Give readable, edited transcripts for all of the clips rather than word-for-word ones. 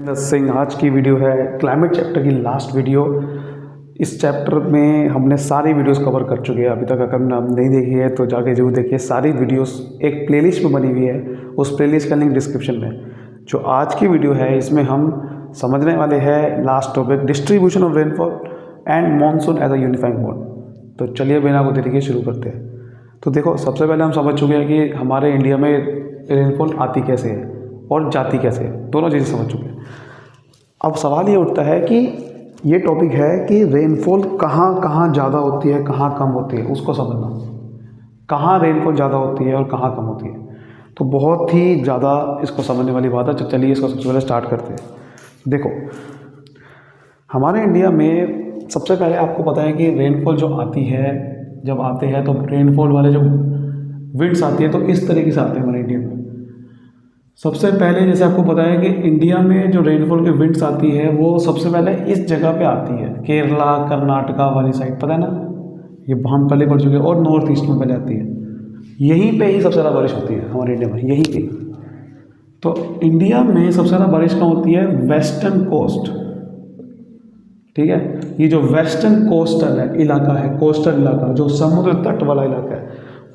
सिंह। आज की वीडियो है क्लाइमेट चैप्टर की लास्ट वीडियो। इस चैप्टर में हमने सारी वीडियोस कवर कर चुके हैं। अभी तक अगर आपने नहीं देखी है तो जाके जरूर देखिए। सारी वीडियोस एक प्लेलिस्ट में बनी हुई है, उस प्लेलिस्ट का लिंक डिस्क्रिप्शन में। जो आज की वीडियो है इसमें हम समझने वाले हैं last topic, distribution of rainfall and monsoon as a unifying mode. तो चलिए बिना को देरी के शुरू करते हैं। तो देखो, सबसे पहले हम समझ चुके हैं कि हमारे इंडिया में रेनफॉल आती कैसे है और जाती कैसे है, दोनों चीज़ें समझ चुके हैं। अब सवाल ये उठता है कि ये टॉपिक है कि रेनफॉल कहाँ कहाँ ज़्यादा होती है, कहाँ कम होती है, उसको समझना। कहाँ रेनफॉल ज़्यादा होती है और कहाँ कम होती है, तो बहुत ही ज़्यादा इसको समझने वाली बात है। तो चलिए इसको सबसे पहले स्टार्ट करते हैं। देखो, हमारे इंडिया में सबसे पहले आपको पता है कि रेनफॉल जो आती है, जब आते हैं तो रेनफॉल वाले जो विंड्स आती है तो इस तरीके से आते हैं हमारे इंडिया में। सबसे पहले जैसे आपको पता है कि इंडिया में जो रेनफॉल की विंड्स आती है वो सबसे पहले इस जगह पे आती है, केरला कर्नाटका वाली साइड, पता है ना, ये हम पहले पढ़ चुके हैं। और नॉर्थ ईस्ट में पहले आती है, यहीं पे ही सबसे ज़्यादा बारिश होती है हमारे इंडिया में, यहीं पे। तो इंडिया में सबसे ज़्यादा बारिश कहाँ होती है? वेस्टर्न कोस्ट, ठीक है। ये जो वेस्टर्न कोस्टल है इलाका है, कोस्टल इलाका जो समुद्र तट वाला इलाका है,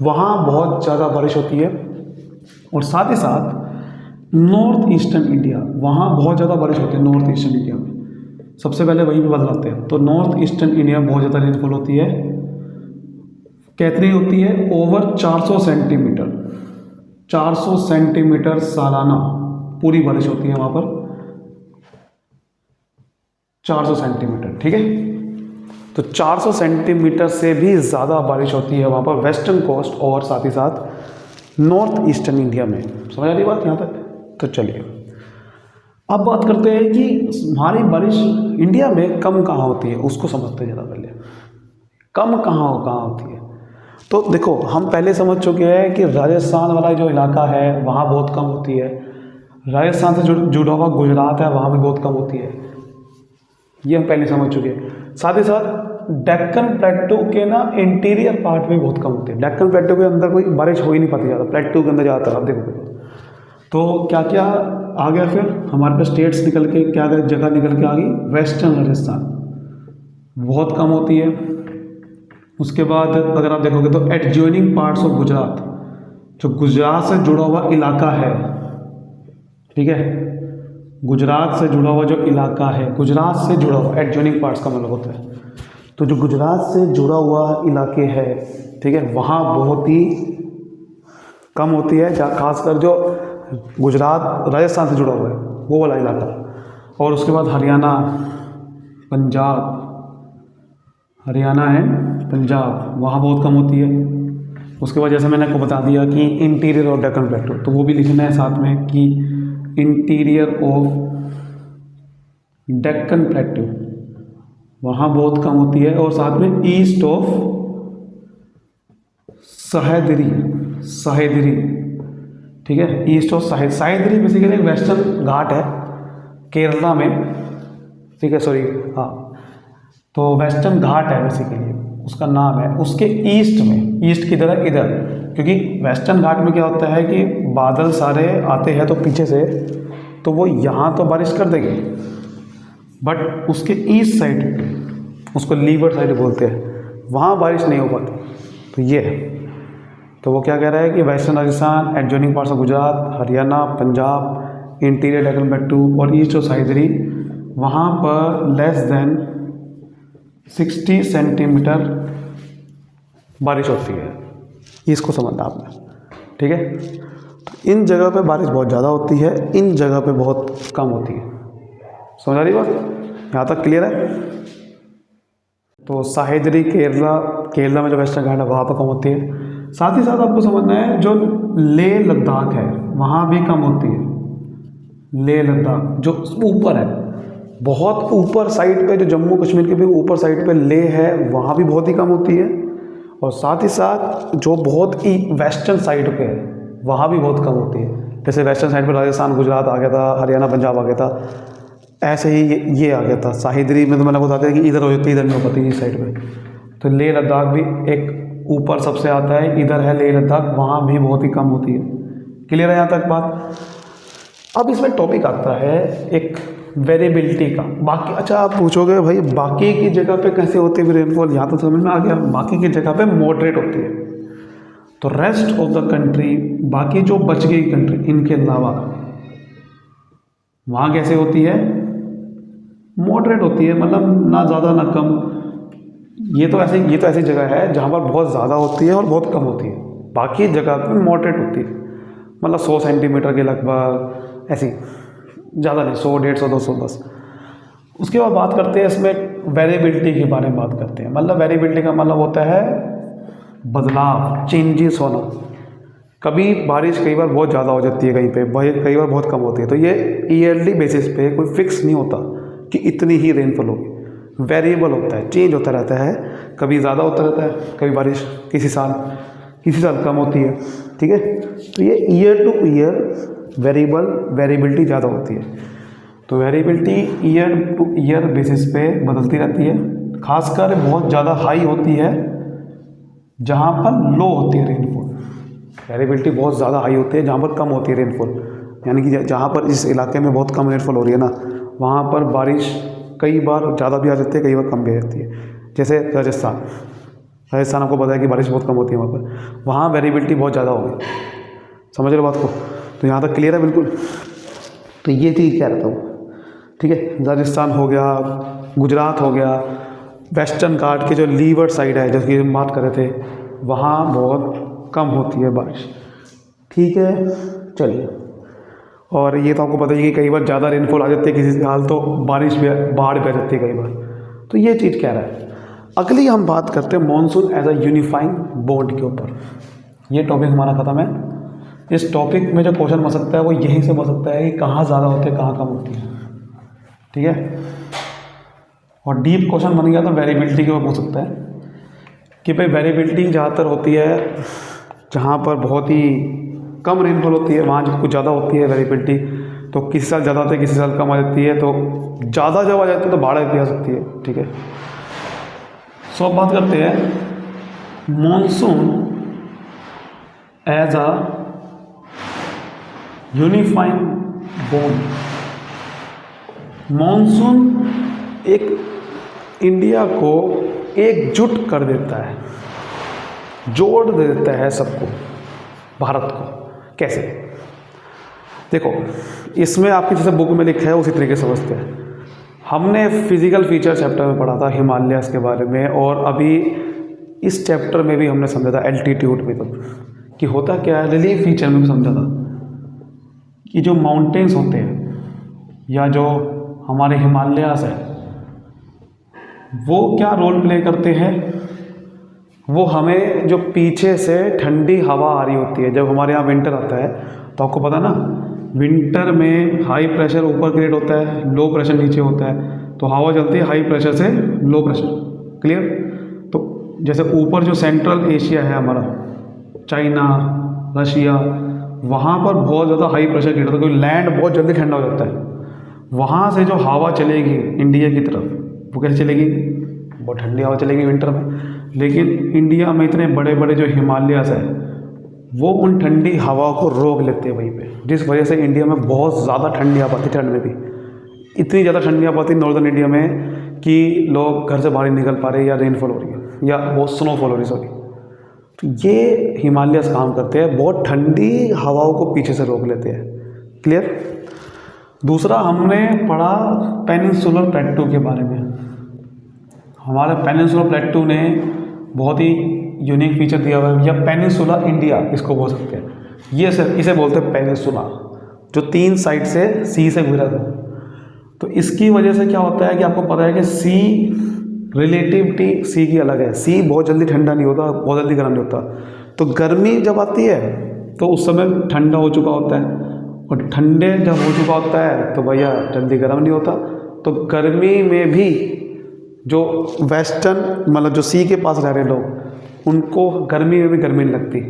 वहाँ बहुत ज़्यादा बारिश होती है। और साथ ही साथ नॉर्थ ईस्टर्न इंडिया, वहाँ बहुत ज़्यादा बारिश होती है। नॉर्थ ईस्टर्न इंडिया में सबसे पहले वहीं पे बदलाते हैं। तो नॉर्थ ईस्टर्न इंडिया में बहुत ज़्यादा रेनफॉल होती है। कितनी होती है? ओवर 400 सेंटीमीटर, 400 सेंटीमीटर सालाना पूरी बारिश होती है वहाँ पर, 400 सेंटीमीटर, ठीक है। तो 400 सेंटीमीटर से भी ज़्यादा बारिश होती है वहाँ पर वेस्टर्न कोस्ट और साथ ही साथ नॉर्थ ईस्टर्न इंडिया में। समझ आ रही बात यहाँ तक? तो चलिए अब बात करते हैं कि हमारी बारिश इंडिया में कम कहाँ होती है, उसको समझते हैं ज़्यादा पहले। कम कहाँ होती है? तो देखो, हम पहले समझ चुके हैं कि राजस्थान वाला जो इलाका है वहाँ बहुत कम होती है। राजस्थान से जुड़ा हुआ गुजरात है, वहाँ भी बहुत कम होती है, ये हम पहले समझ चुके हैं। साथ ही साथ डेक्कन प्लेटू के ना इंटीरियर पार्ट में बहुत कम होती है। डेक्कन प्लेटू के अंदर कोई बारिश हो ही नहीं पाती ज़्यादा, प्लेटू के अंदर ज़्यादातर आप देखोगे तो क्या क्या आ गया फिर हमारे पास स्टेट्स निकल के, क्या जगह निकल के आ गई? वेस्टर्न राजस्थान बहुत कम होती है। उसके बाद अगर आप देखोगे तो एडजॉइनिंग पार्ट्स ऑफ गुजरात, जो गुजरात से जुड़ा हुआ इलाका है, ठीक है, गुजरात से जुड़ा हुआ जो इलाका है, गुजरात से जुड़ा हुआ, एडजॉइनिंग पार्ट्स का मतलब होता है, तो जो गुजरात से जुड़ा हुआ इलाके है, ठीक है, वहाँ बहुत ही कम होती है। खासकर जो गुजरात राजस्थान से जुड़ा हुआ है वो वाला इलाका। और उसके बाद हरियाणा, पंजाब, हरियाणा है, पंजाब, वहाँ बहुत कम होती है। उसके बाद जैसे मैंने आपको बता दिया कि इंटीरियर ऑफ डेक्कन प्लेटू, तो वो भी लिखना है साथ में कि इंटीरियर ऑफ डेक्कन प्लेटू वहाँ बहुत कम होती है। और साथ में ईस्ट ऑफ सह्याद्री, ठीक है, ईस्ट ऑफ सह्याद्री बेसिकली एक वेस्टर्न घाट है केरला में, ठीक है, सॉरी, हाँ, तो वेस्टर्न घाट है बेसिकली उसका नाम है। उसके ईस्ट में, ईस्ट की तरह इधर, क्योंकि वेस्टर्न घाट में क्या होता है कि बादल सारे आते हैं तो पीछे से, तो वो यहाँ तो बारिश कर देंगे, बट उसके ईस्ट साइड, उसको लीवर्ड साइड बोलते हैं, वहाँ बारिश नहीं हो पाती। तो ये है, तो वो क्या कह रहा है कि western Rajasthan, adjoining parts of Gujarat, Haryana, Punjab, interior Deccan प्लेटू और ईस्ट ऑफ सह्याद्री, वहाँ पर लेस देन 60 सेंटीमीटर बारिश होती है। इसको समझना आपने, ठीक है। तो इन जगह पे बारिश बहुत ज़्यादा होती है, इन जगह पे बहुत कम होती है। समझ आ रही बात? यहाँ तक क्लियर है? तो सह्याद्री केरला में जो वेस्टर्न घाट है वहाँ पर कम होती है। साथ ही साथ आपको समझना है जो लेह लद्दाख है वहाँ भी कम होती है। लेह लद्दाख जो ऊपर है, बहुत ऊपर साइड पे, जो जम्मू कश्मीर के भी ऊपर साइड पे लेह है, वहाँ भी बहुत ही कम होती है। और साथ ही साथ जो बहुत ही वेस्टर्न साइड पे है वहाँ भी बहुत कम होती है। जैसे वेस्टर्न साइड पे राजस्थान गुजरात आ गया था, हरियाणा पंजाब आ गया था, ऐसे ही ये आ गया था। सह्याद्री में तो मैंने बता दिया कि इधर हो जाती है, इधर नहीं हो पाती इस साइड पे। तो लेह लद्दाख भी एक ऊपर सबसे आता है, इधर है लेह लद्दाख, वहाँ भी बहुत ही कम होती है। क्लियर है यहाँ तक बात? अब इसमें टॉपिक आता है एक वेरिएबिलिटी का। बाकी अच्छा आप पूछोगे भाई बाकी की जगह पे कैसे होती है रेनफॉल, यहाँ तो समझ में आ गया। बाकी की जगह पे मॉडरेट होती है। तो रेस्ट ऑफ द कंट्री, बाकी जो बच गई कंट्री इनके अलावा, वहाँ कैसे होती है? मॉडरेट होती है, मतलब ना ज़्यादा ना कम। ये तो ऐसी जगह है जहाँ पर बहुत ज़्यादा होती है और बहुत कम होती है। बाकी जगह पे मॉडरेट होती है, मतलब 100 सेंटीमीटर के लगभग, ऐसी ज़्यादा नहीं, 100, 150, 200 बस। उसके बाद बात करते हैं इसमें वेरिएबिलिटी के बारे में बात करते हैं। मतलब वेरिएबिलिटी का मतलब होता है बदलाव, चेंजेस होना। कभी बारिश कई बार बहुत ज़्यादा हो जाती है, कहीं पे कई बार बहुत कम होती है। तो ये ईयरली बेसिस पे कोई फिक्स नहीं होता कि इतनी ही रेनफॉल होगी, वेरिएबल होता है, चेंज होता रहता है। कभी ज़्यादा होता रहता है, कभी बारिश किसी साल कम होती है, ठीक है। तो ये ईयर टू ईयर वेरिएबिलिटी ज़्यादा होती है। तो variability year two year basis पे बदलती रहती है। खासकर बहुत ज़्यादा हाई होती है जहाँ पर लो होती है रेनफॉल। वेरिएबिलिटी बहुत ज़्यादा हाई होती है जहाँ पर कम होती है रेनफॉल, यानी कि जहाँ पर इस इलाके में बहुत कम रेनफॉल हो रही है ना, वहाँ पर बारिश कई बार ज़्यादा भी आ जाती है, कई बार कम भी आ जाती है। जैसे राजस्थान आपको पता है कि बारिश बहुत कम होती है वहाँ पर, वहाँ वेरिएबिलिटी बहुत ज़्यादा होगी। समझ लो बात को? तो यहाँ तक क्लियर है बिल्कुल। तो ये चीज़ कह रहा हूँ, ठीक है। राजस्थान हो गया, गुजरात हो गया, वेस्टर्न घाट के जो लीवर्ड साइड है जैसे कि हम बात कर रहे थे, वहाँ बहुत कम होती है बारिश, ठीक है। चलिए, और ये तो आपको पता ही है कि कई बार ज़्यादा रेनफॉल आ जाती है किसी साल, तो बारिश भी, बाढ़ भी आ जाती है कई बार। तो ये चीज़ कह रहा है। अगली हम बात करते हैं monsoon as a unifying bond के ऊपर। ये टॉपिक हमारा ख़त्म है। इस टॉपिक में जो क्वेश्चन बन सकता है वो यहीं से बन सकता है कि कहाँ ज़्यादा होती है, कहाँ कम होती है, ठीक है। और डीप क्वेश्चन बन गया तो वेरिएबिलिटी के ऊपर पूछ सकता है कि भाई वेरिएबिलिटी ज़्यादातर होती है जहाँ पर बहुत ही कम रेनफॉल होती है, वहाँ जब कुछ ज़्यादा होती है वेरिएबिलिटी, तो किसी साल ज़्यादा होती है, किसी साल कम आ जाती है। तो ज़्यादा जब आ जाती है तो बाढ़ भी आ सकती है, ठीक है। सो अब बात करते हैं monsoon as a unifying bond. Monsoon एक इंडिया को एकजुट कर देता है, जोड़ देता है सबको, भारत को। कैसे? देखो, इसमें आपकी जैसे बुक में लिखा है उसी तरीके से समझते हैं। हमने फिजिकल फीचर चैप्टर में पढ़ा था हिमालयस के बारे में, और अभी इस चैप्टर में भी हमने समझा था एल्टीट्यूड में, तो कि होता क्या है, रिलीफ फीचर में भी समझा था कि जो माउंटेन्स होते हैं या जो हमारे हिमालयास है वो क्या रोल प्ले करते हैं। वो हमें जो पीछे से ठंडी हवा आ रही होती है, जब हमारे यहाँ विंटर आता है तो आपको पता ना, विंटर में हाई प्रेशर ऊपर क्रिएट होता है, लो प्रेशर नीचे होता है। तो हवा चलती है हाई प्रेशर से लो प्रेशर, क्लियर। तो जैसे ऊपर जो सेंट्रल एशिया है हमारा, चाइना, रशिया, वहाँ पर बहुत ज़्यादा हाई प्रेशर क्रिएट होता है, क्योंकि लैंड बहुत जल्दी ठंडा हो जाता है। वहाँ से जो हवा चलेगी इंडिया की तरफ, वो कैसे चलेगी? बहुत ठंडी हवा चलेगी विंटर में। लेकिन इंडिया में इतने बड़े बड़े जो हिमालयास है वो उन ठंडी हवा को रोक लेते हैं वहीं पे, जिस वजह से इंडिया में बहुत ज़्यादा ठंडी आ पाती, ठंड में भी इतनी ज़्यादा ठंडी आ पाती नॉर्दर्न इंडिया में कि लोग घर से बाहर नहीं निकल पा रहे, या रेनफॉल हो रही है या बहुत स्नोफॉल हो रही है, सॉरी। तो ये हिमालयास काम करते हैं, बहुत ठंडी हवाओं को पीछे से रोक लेते हैं, क्लियर। दूसरा हमने पढ़ा पेनिनसुलर प्लेटू के बारे में। हमारे पेनिनसुलर प्लेटू ने बहुत ही यूनिक फीचर दिया हुआ है, या पेनिनसुला इंडिया इसको बोल सकते हैं। ये सर इसे बोलते हैं पेनिनसुला, जो 3 साइड से सी से घिरा था। तो इसकी वजह से क्या होता है कि आपको पता है कि सी रिलेटिविटी सी की अलग है। सी बहुत जल्दी ठंडा नहीं होता, बहुत जल्दी गर्म नहीं होता। तो गर्मी जब आती है तो उस समय ठंडा हो चुका होता है, और ठंडे जब हो चुका होता है तो भैया जल्दी गर्म नहीं होता। तो गर्मी में भी जो वेस्टर्न, मतलब जो सी के पास रह रहे लोग, उनको गर्मी में भी गर्मी नहीं लगती।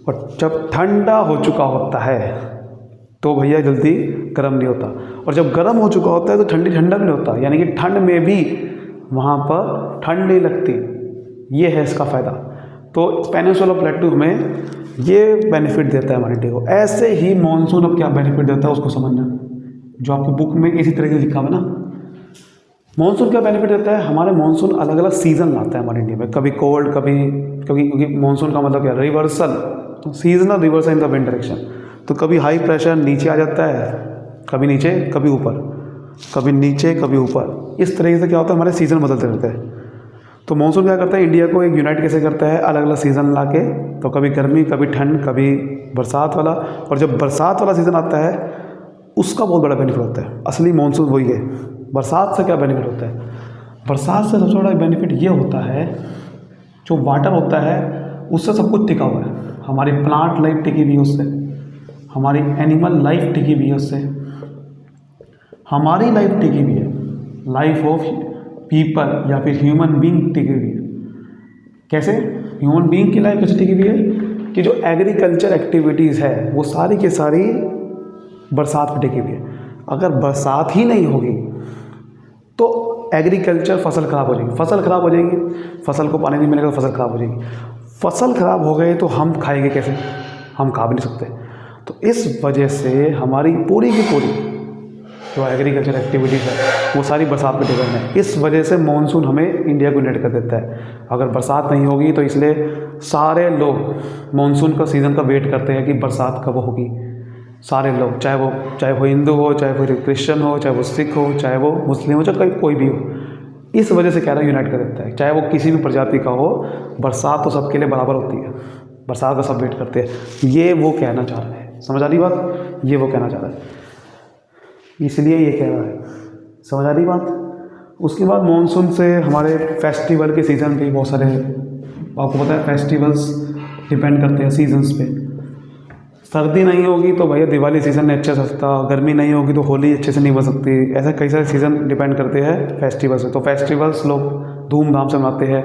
और जब ठंडा हो चुका होता है तो भैया जल्दी गर्म नहीं होता, और जब गर्म हो चुका होता है तो ठंडी ठंडा भी नहीं होता, यानी कि ठंड में भी वहाँ पर ठंड नहीं लगती। ये है इसका फ़ायदा। तो पेनिनसुलर प्लेटू हमें ये बेनिफिट देता है हमारे इंडिया को। ऐसे ही मॉनसून अब क्या बेनिफिट देता है उसको समझना। जो आपकी बुक में इसी तरह से लिखा हुआ है ना। मानसून क्या बेनिफिट देता है, हमारे मानसून अलग अलग सीज़न लाता है हमारे इंडिया में, कभी कोल्ड कभी, क्योंकि मानसून का मतलब क्या, reversal, seasonal reversal in the wind direction. तो कभी हाई प्रेशर नीचे आ जाता है, कभी नीचे कभी ऊपर, कभी नीचे कभी ऊपर, इस तरीके से क्या होता है हमारे सीज़न बदलते रहते हैं। तो मानसून क्या करता है, इंडिया को एक यूनाइट कैसे करता है, अलग अलग सीज़न ला के। तो कभी गर्मी कभी ठंड कभी बरसात वाला, और जब बरसात वाला सीज़न आता है उसका बहुत बड़ा बेनिफिट होता है। असली मानसून वही है। बरसात से क्या बेनिफिट होता है, बरसात से सबसे बड़ा बेनिफिट ये होता है, जो वाटर होता है उससे सब कुछ टिका हुआ है। हमारी प्लांट लाइफ टिकी हुई है उससे, हमारी एनिमल लाइफ टिकी हुई है उससे, हमारी लाइफ टिकी हुई है, लाइफ ऑफ पीपल या फिर ह्यूमन बीइंग टिकी हुई है। कैसे ह्यूमन बीइंग की लाइफ कैसे टिकी हुई है, कि जो एग्रीकल्चर एक्टिविटीज़ है वो सारी की सारी बरसात पर टिकी हुई है। अगर बरसात ही नहीं होगी तो एग्रीकल्चर फसल ख़राब हो जाएगी, फसल ख़राब हो जाएगी, फसल को पानी नहीं मिलेगा तो फसल ख़राब हो जाएगी, फसल ख़राब हो गए तो हम खाएंगे कैसे, हम खा भी नहीं सकते। तो इस वजह से हमारी पूरी की पूरी जो एग्रीकल्चर एक्टिविटीज़ है वो सारी बरसात पर डिपेंड है। इस वजह से मानसून हमें इंडिया को यूनाइट कर देता है। अगर बरसात नहीं होगी तो इसलिए सारे लोग मानसून का सीज़न का वेट करते हैं कि बरसात कब होगी। सारे लोग, चाहे वो हिंदू हो, चाहे वो क्रिश्चियन हो, चाहे वो सिख हो, चाहे वो मुस्लिम हो, चाहे कोई भी हो, इस वजह से क्या है यूनाइट कर देता है। चाहे वो किसी भी प्रजाति का हो, बरसात तो सबके लिए बराबर होती है, बरसात का सब वेट करते हैं। ये वो कहना चाह रहा है, समझ आ रही बात, ये वो कहना चाह रहा है, इसलिए ये कह रहा है, समझ आ रही बात। उसके बाद मानसून से हमारे फेस्टिवल के सीज़न पे बहुत सारे, आपको पता है फेस्टिवल्स डिपेंड करते हैं सीजन्स पे। सर्दी नहीं होगी तो भैया दिवाली सीज़न नहीं अच्छा सकता, गर्मी नहीं होगी तो होली अच्छे से नहीं बन सकती। ऐसे कई सारे सीज़न डिपेंड करते हैं फेस्टिवल से। तो फेस्टिवल्स लोग धूमधाम से मनाते हैं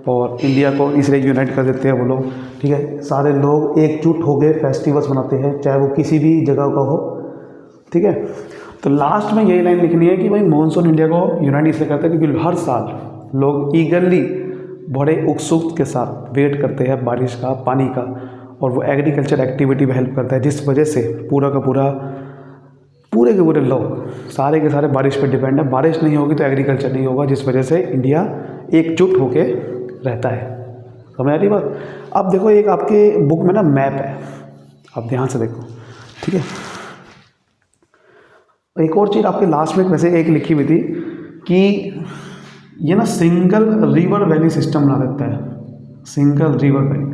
और इंडिया को इसलिए यूनाइट कर देते हैं वो लोग, ठीक है। सारे लोग एकजुट हो गए फेस्टिवल्स मनाते हैं, चाहे वो किसी भी जगह का हो, ठीक है। तो लास्ट में यही लाइन लिखनी है कि भाई मानसून इंडिया को यूनाइट इसलिए करता है क्योंकि हर साल लोग ईगरली बड़े उत्सुक के साथ वेट करते हैं बारिश का, पानी का, और वो एग्रीकल्चर एक्टिविटी में हेल्प करता है, जिस वजह से पूरे के पूरे लोग सारे के सारे बारिश पर डिपेंड है। बारिश नहीं होगी तो एग्रीकल्चर नहीं होगा, जिस वजह से इंडिया एकजुट होके रहता है। समझ आ रही बात। अब देखो एक आपके बुक में ना मैप है, आप ध्यान से देखो, ठीक है। एक और चीज़ आपके लास्ट में वैसे एक लिखी हुई थी कि ये ना सिंगल रिवर वैली सिस्टम बना देता है। सिंगल रिवर वैली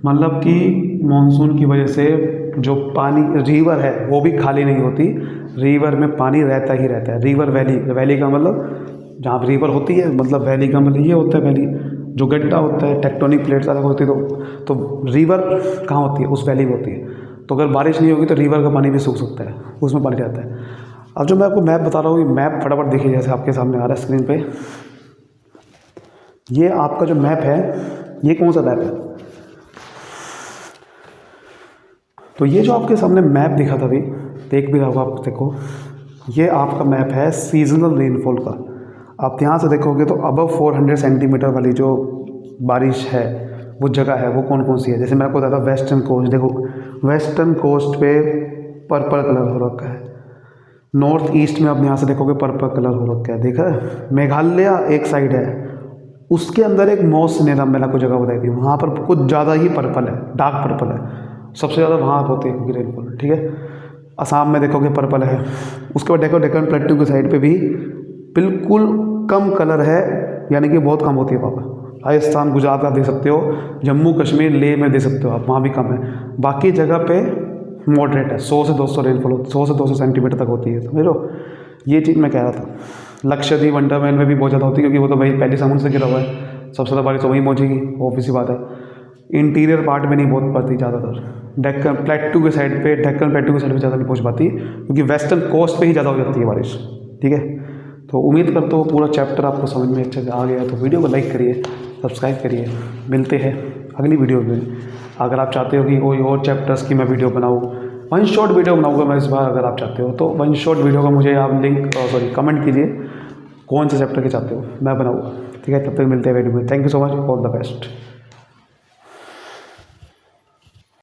मतलब कि मानसून की वजह से जो पानी रिवर है वो भी खाली नहीं होती, रिवर में पानी रहता ही रहता है। रिवर वैली, वैली का मतलब जहाँ रिवर होती है, मतलब वैली का मतलब ये होता है, वैली जो गड्ढा होता है, टेक्टोनिक प्लेट्स अलग होती है, तो रिवर कहाँ होती है, उस वैली में होती है। तो अगर बारिश नहीं होगी तो रिवर का पानी भी सूख सकता है, उसमें पानी रहता है। अब जो मैं आपको मैप बता रहा हूँ, ये मैप फटाफट देखिए, जैसे आपके सामने आ रहा है स्क्रीन पे। ये आपका जो मैप है, ये कौन सा मैप है, तो ये जो आपके सामने मैप दिखा था अभी, देख भी रहा होगा आप, देखो ये आपका मैप है सीजनल रेनफॉल का। आप ध्यान से देखोगे तो अबव 400 सेंटीमीटर वाली जो बारिश है वो जगह है, वो कौन कौन सी है। जैसे मैं आपको बताता, वेस्टर्न कोस्ट, देखो वेस्टर्न कोस्ट पे पर्पल कलर हो रखा है, नॉर्थ ईस्ट में आप यहाँ से देखोगे पर्पल कलर हो रखा है, देखा है। मेघालय एक साइड है, उसके अंदर एक मौस नेरम मैंने आपको जगह बताई थी, वहाँ पर कुछ ज़्यादा ही पर्पल है, डार्क पर्पल है, सबसे ज़्यादा वहाँ होती है रेनफॉल, ठीक है। असम में देखोगे पर्पल है। उसके बाद देखो डेक्कन प्लेटू की साइड पे भी बिल्कुल कम कलर है, यानी कि बहुत कम होती है वहाँ पर। राजस्थान, गुजरात आप दे सकते हो, जम्मू कश्मीर, लेह में दे सकते हो आप, वहाँ भी कम है। बाकी जगह पे मॉडरेट है, 100 से 200 रेनफॉल, 100 से 200 सेंटीमीटर तक होती है, समझ लो। ये चीज़ मैं कह रहा था। लक्षद्वीप, अंडमान में भी बहुत ज़्यादा होती है, क्योंकि वो तो भाई पहले समुद्र से घिरा हुआ है, सबसे ज़्यादा बारिश तो वहीं पहुँचेगी, ऑब्वियस सी बात है। इंटीरियर पार्ट में नहीं पहुँच पाती ज़्यादातर, डेक्कन प्लेटू के साइड पे, डेक्कन प्लेटू के साइड पे ज़्यादा नहीं पहुँच पाती, क्योंकि वेस्टर्न कोस्ट पे ही ज़्यादा हो जाती है बारिश, ठीक है। तो उम्मीद करता हूँ पूरा चैप्टर आपको समझ में अच्छे से आ गया। तो वीडियो को लाइक करिए, सब्सक्राइब करिए, मिलते हैं अगली वीडियो में। अगर आप चाहते हो कि कोई और चैप्टर्स की मैं वीडियो बनाऊँ, वन शॉट वीडियो बनाऊँगा मैं इस बार, अगर आप चाहते हो तो वन शॉट वीडियो का मुझे आप लिंक कमेंट कीजिए कौन से चैप्टर के चाहते हो, मैं बनाऊँगा, ठीक है। तब तक मिलते हैं वीडियो में। Thank you so much, all the best.